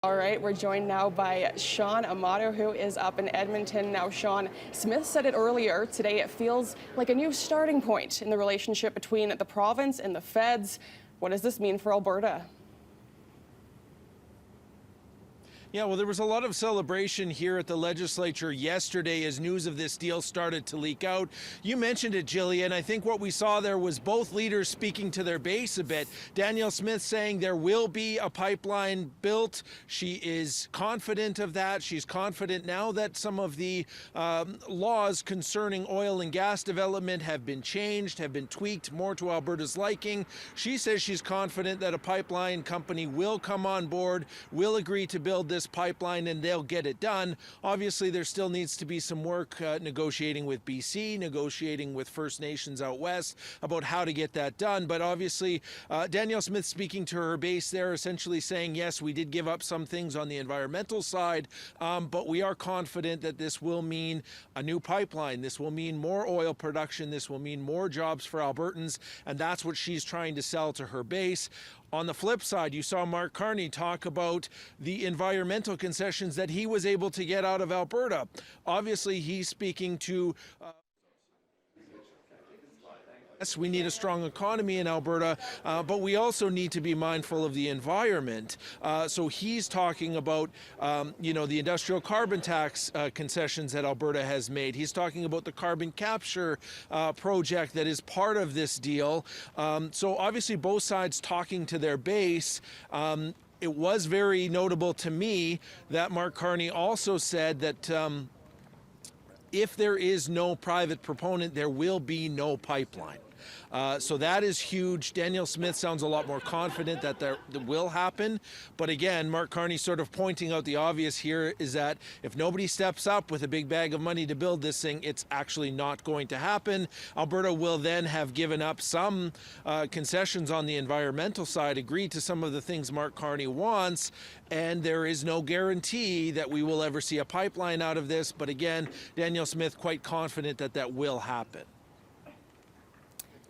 All right, we're joined now by Sean Amato, who is up in Edmonton. Now, Sean, Smith said it earlier today, it feels like a new starting point in the relationship between the province and the feds. What does this mean for Alberta? Yeah, well, there was a lot of celebration here at the legislature yesterday as news of this deal started to leak out. You mentioned it, Jillian. I think what we saw there was both leaders speaking to their base a bit. Danielle Smith saying there will be a pipeline built. She is confident of that. She's confident now that some of the laws concerning oil and gas development have been changed, have been tweaked more to Alberta's liking. She says she's confident that a pipeline company will come on board, will agree to build this pipeline, and they'll get it done. Obviously, there still needs to be some work negotiating with BC, negotiating with First Nations out west about how to get that done. But obviously, Danielle Smith speaking to her base there, essentially saying, yes, we did give up some things on the environmental side, but we are confident that this will mean a new pipeline. This will mean more oil production. This will mean more jobs for Albertans, and that's what she's trying to sell to her base. On the flip side, you saw Mark Carney talk about the environmental concessions that he was able to get out of Alberta. Obviously, he's speaking to yes, we need a strong economy in Alberta, but we also need to be mindful of the environment. So he's talking about, the industrial carbon tax concessions that Alberta has made. He's talking about the carbon capture project that is part of this deal. So obviously both sides talking to their base. It was very notable to me that Mark Carney also said that if there is no private proponent, there will be no pipeline. So that is huge. Danielle Smith sounds a lot more confident that that will happen. But again, Mark Carney sort of pointing out the obvious here is that if nobody steps up with a big bag of money to build this thing, it's actually not going to happen. Alberta will then have given up some concessions on the environmental side, agreed to some of the things Mark Carney wants, and there is no guarantee that we will ever see a pipeline out of this. But again, Danielle Smith quite confident that that will happen.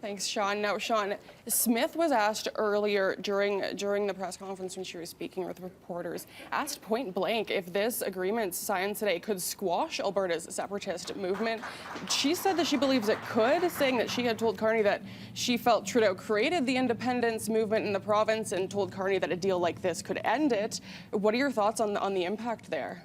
Thanks, Sean. Now, Sean, Smith was asked earlier during the press conference when she was speaking with reporters, asked point blank if this agreement signed today could squash Alberta's separatist movement. She said that she believes it could, saying that she had told Carney that she felt Trudeau created the independence movement in the province and told Carney that a deal like this could end it. What are your thoughts on the impact there?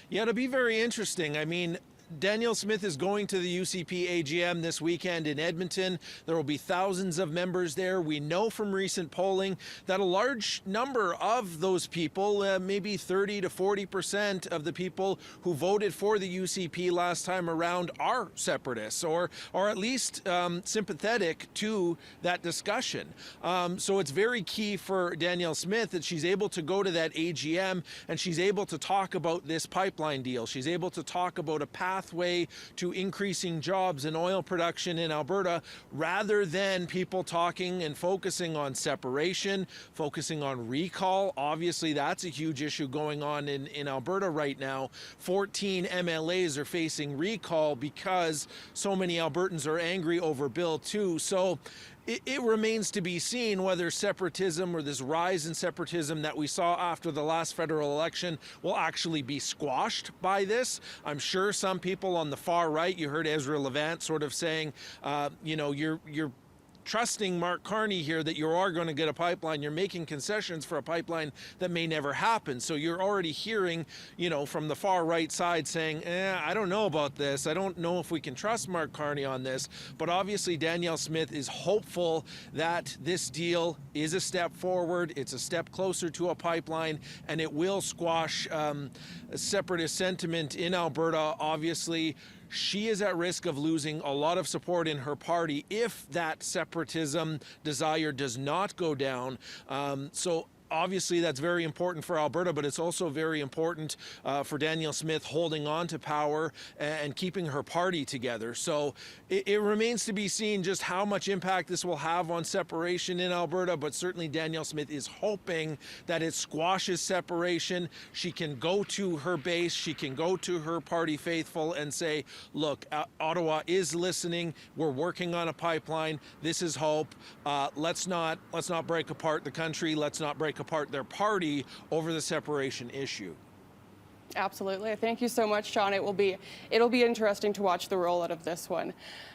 Yeah, it'll be very interesting. I mean, Danielle Smith is going to the UCP AGM this weekend in Edmonton. There will be thousands of members there. We know from recent polling that a large number of those people, maybe 30 to 40% of the people who voted for the UCP last time around are separatists or at least sympathetic to that discussion. So it's very key for Danielle Smith that she's able to go to that AGM and she's able to talk about this pipeline deal. She's able to talk about a pathway to increasing jobs and oil production in Alberta, rather than people talking and focusing on separation, focusing on recall. Obviously, that's a huge issue going on in Alberta right now. 14 MLAs are facing recall because so many Albertans are angry over Bill 2. So it remains to be seen whether separatism or this rise in separatism that we saw after the last federal election will actually be squashed by this. I'm sure some people on the far right, you heard Ezra Levant sort of saying, you're trusting Mark Carney here that you are going to get a pipeline. You're making concessions for a pipeline that may never happen. So you're already hearing, from the far right side saying, I don't know about this. I don't know if we can trust Mark Carney on this. But obviously Danielle Smith is hopeful that this deal is a step forward. It's a step closer to a pipeline, and it will squash separatist sentiment in Alberta. Obviously, she is at risk of losing a lot of support in her party if that separatism desire does not go down. So obviously that's very important for Alberta, but it's also very important for Danielle Smith holding on to power and keeping her party together. So it remains to be seen just how much impact this will have on separation in Alberta, but certainly Danielle Smith is hoping that it squashes separation. She can go to her base, she can go to her party faithful and say, look, Ottawa is listening, we're working on a pipeline, this is hope. Let's not break apart the country, let's not break apart their party over the separation issue. Absolutely. Thank you so much, Sean. It'll be interesting to watch the rollout of this one.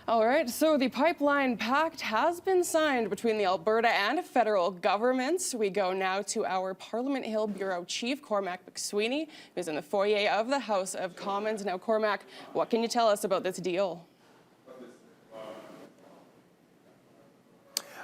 All right, so the pipeline pact has been signed between the Alberta and federal governments. We go now to our Parliament Hill Bureau Chief, Cormac McSweeney, who's in the foyer of the House of Commons. Now, Cormac, what can you tell us about this deal?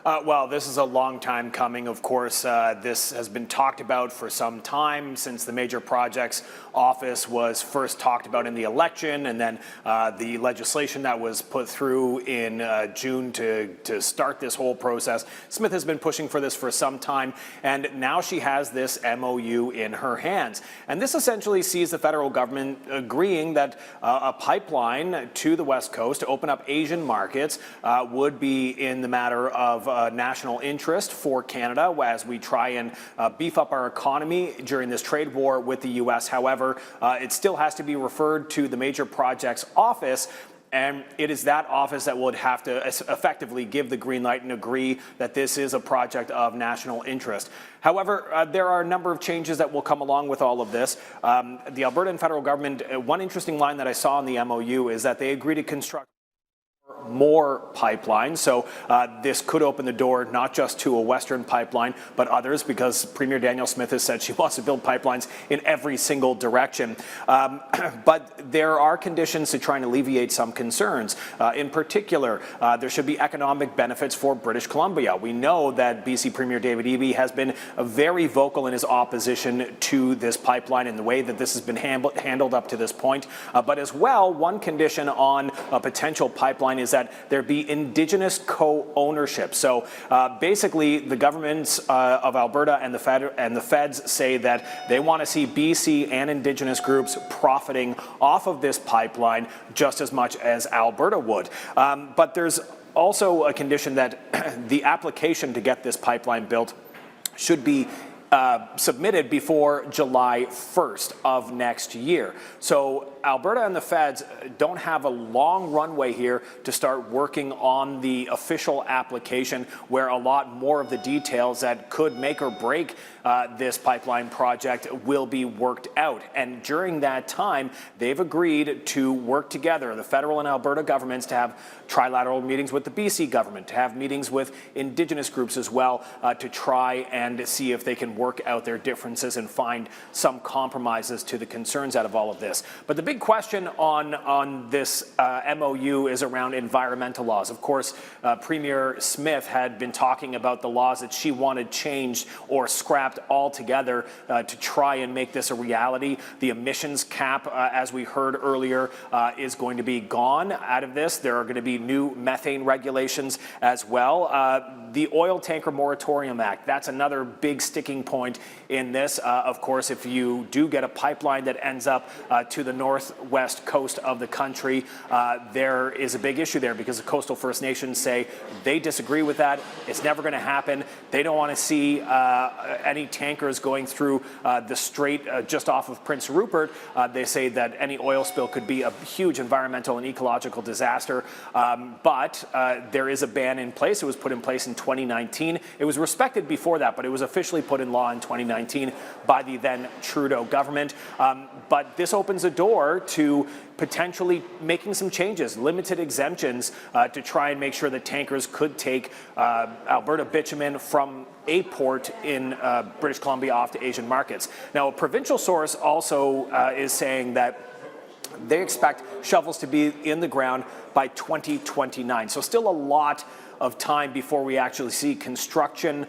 Well, this is a long time coming. Of course, this has been talked about for some time since the Major Projects Office was first talked about in the election, and then the legislation that was put through in June to start this whole process. Smith has been pushing for this for some time, and now she has this MOU in her hands. And this essentially sees the federal government agreeing that a pipeline to the West Coast to open up Asian markets would be in the matter of national interest for Canada as we try and beef up our economy during this trade war with the U.S. However, it still has to be referred to the Major Projects Office, and it is that office that would have to effectively give the green light and agree that this is a project of national interest. However, there are a number of changes that will come along with all of this. The Alberta and federal government, one interesting line that I saw in the MOU is that they agree to construct more pipelines. So this could open the door not just to a Western pipeline, but others, because Premier Danielle Smith has said she wants to build pipelines in every single direction. But there are conditions to try and alleviate some concerns. In particular, there should be economic benefits for British Columbia. We know that BC Premier David Eby has been very vocal in his opposition to this pipeline and the way that this has been handled up to this point. But as well, one condition on a potential pipeline is that there be Indigenous co-ownership. So basically, the governments of Alberta and the feds say that they want to see BC and Indigenous groups profiting off of this pipeline just as much as Alberta would. But there's also a condition that the application to get this pipeline built should be submitted before July 1st of next year. So Alberta and the feds don't have a long runway here to start working on the official application, where a lot more of the details that could make or break this pipeline project will be worked out. And during that time, they've agreed to work together, the federal and Alberta governments, to have trilateral meetings with the BC government, to have meetings with Indigenous groups as well, to try and see if they can work out their differences and find some compromises to the concerns out of all of this. But the big question on this MOU is around environmental laws. Of course, Premier Smith had been talking about the laws that she wanted changed or scrapped altogether to try and make this a reality. The emissions cap, as we heard earlier, is going to be gone out of this. There are going to be new methane regulations as well. The Oil Tanker Moratorium Act, that's another big sticking point in this. Of course, if you do get a pipeline that ends up to the northwest coast of the country, there is a big issue there, because the coastal First Nations say they disagree with that. It's never going to happen. They don't want to see any tankers going through the strait just off of Prince Rupert. They say that any oil spill could be a huge environmental and ecological disaster. But there is a ban in place. It was put in place in 2019. It was respected before that, but it was officially put in law in 2019 by the then Trudeau government. But this opens a door to potentially making some changes, limited exemptions, to try and make sure that tankers could take Alberta bitumen from a port in British Columbia off to Asian markets. Now, a provincial source also is saying that they expect shovels to be in the ground by 2029. So still a lot of time before we actually see construction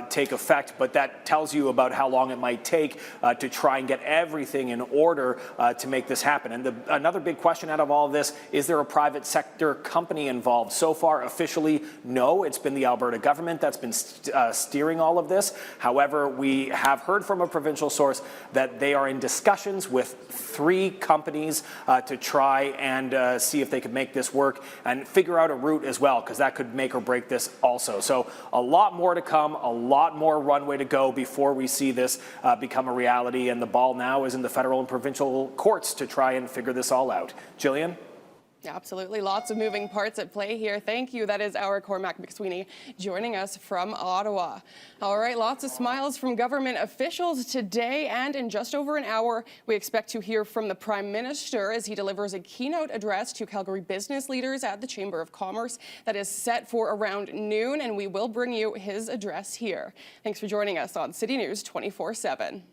take effect, but that tells you about how long it might take to try and get everything in order to make this happen. And another big question out of all of this, is there a private sector company involved? So far, officially, no. It's been the Alberta government that's been steering all of this. However, we have heard from a provincial source that they are in discussions with 3 companies to try and see if they could make this work and figure out a route as well, because that could make or break this also. So a lot more to come, a lot more runway to go before we see this become a reality, and the ball now is in the federal and provincial courts to try and figure this all out. Jillian? Absolutely. Lots of moving parts at play here. Thank you. That is our Cormac McSweeney joining us from Ottawa. All right, lots of smiles from government officials today, and in just over an hour, we expect to hear from the Prime Minister as he delivers a keynote address to Calgary business leaders at the Chamber of Commerce that is set for around noon, and we will bring you his address here. Thanks for joining us on City News 24/7.